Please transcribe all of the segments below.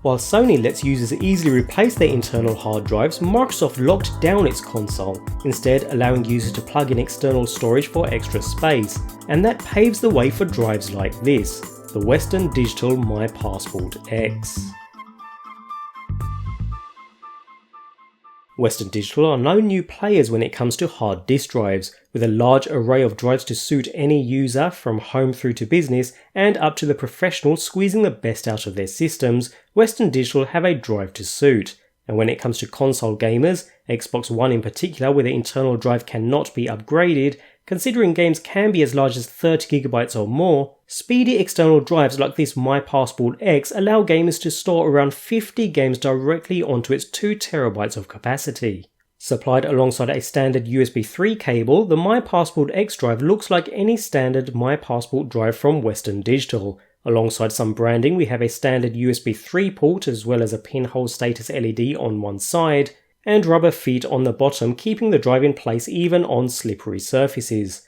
While Sony lets users easily replace their internal hard drives, Microsoft locked down its console, instead allowing users to plug in external storage for extra space, and that paves the way for drives like this, the Western Digital My Passport X. Western Digital are no new players when it comes to hard disk drives, with a large array of drives to suit any user from home through to business and up to the professionals squeezing the best out of their systems. Western Digital have a drive to suit. And when it comes to console gamers, Xbox One in particular, where the internal drive cannot be upgraded, considering games can be as large as 30GB or more, speedy external drives like this My Passport X allow gamers to store around 50 games directly onto its 2TB of capacity. Supplied alongside a standard USB 3 cable, the My Passport X drive looks like any standard My Passport drive from Western Digital. Alongside some branding, we have a standard USB 3 port as well as a pinhole status LED on one side, and rubber feet on the bottom keeping the drive in place even on slippery surfaces.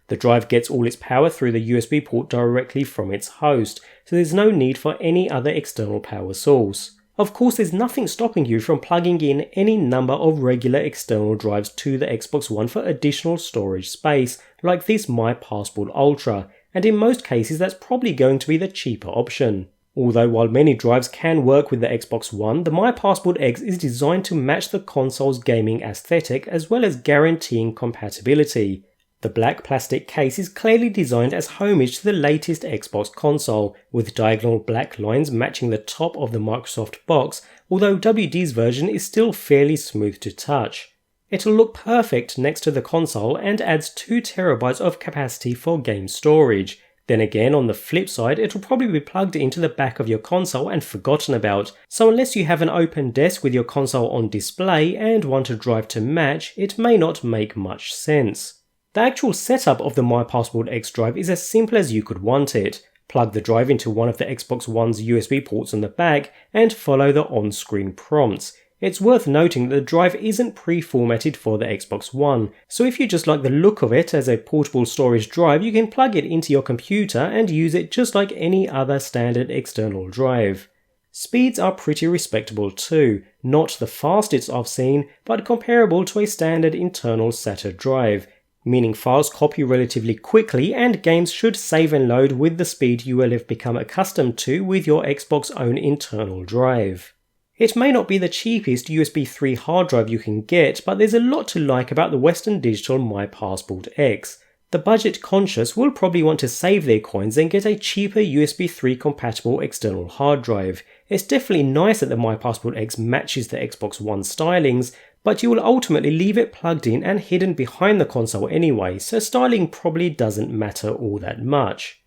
The drive gets all its power through the USB port directly from its host, so there's no need for any other external power source. Of course, there's nothing stopping you from plugging in any number of regular external drives to the Xbox One for additional storage space, like this My Passport Ultra, and in most cases that's probably going to be the cheaper option. Although while many drives can work with the Xbox One, the My Passport X is designed to match the console's gaming aesthetic as well as guaranteeing compatibility. The black plastic case is clearly designed as homage to the latest Xbox console, with diagonal black lines matching the top of the Microsoft box, although WD's version is still fairly smooth to touch. It'll look perfect next to the console and adds 2TB of capacity for game storage. Then again, on the flip side, it'll probably be plugged into the back of your console and forgotten about, so unless you have an open desk with your console on display and want a drive to match, it may not make much sense. The actual setup of the My Passport X drive is as simple as you could want it. Plug the drive into one of the Xbox One's USB ports on the back and follow the on-screen prompts. It's worth noting that the drive isn't pre-formatted for the Xbox One, so if you just like the look of it as a portable storage drive, you can plug it into your computer and use it just like any other standard external drive. Speeds are pretty respectable too, not the fastest I've seen, but comparable to a standard internal SATA drive, meaning files copy relatively quickly and games should save and load with the speed you will have become accustomed to with your Xbox own internal drive. It may not be the cheapest USB 3 hard drive you can get, but there's a lot to like about the Western Digital My Passport X. The budget conscious will probably want to save their coins and get a cheaper USB 3 compatible external hard drive. It's definitely nice that the My Passport X matches the Xbox One stylings, but you will ultimately leave it plugged in and hidden behind the console anyway, so styling probably doesn't matter all that much.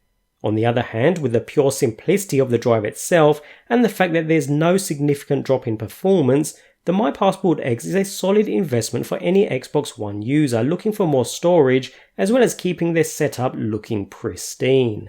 On the other hand, with the pure simplicity of the drive itself and the fact that there's no significant drop in performance, the My Passport X is a solid investment for any Xbox One user looking for more storage as well as keeping their setup looking pristine.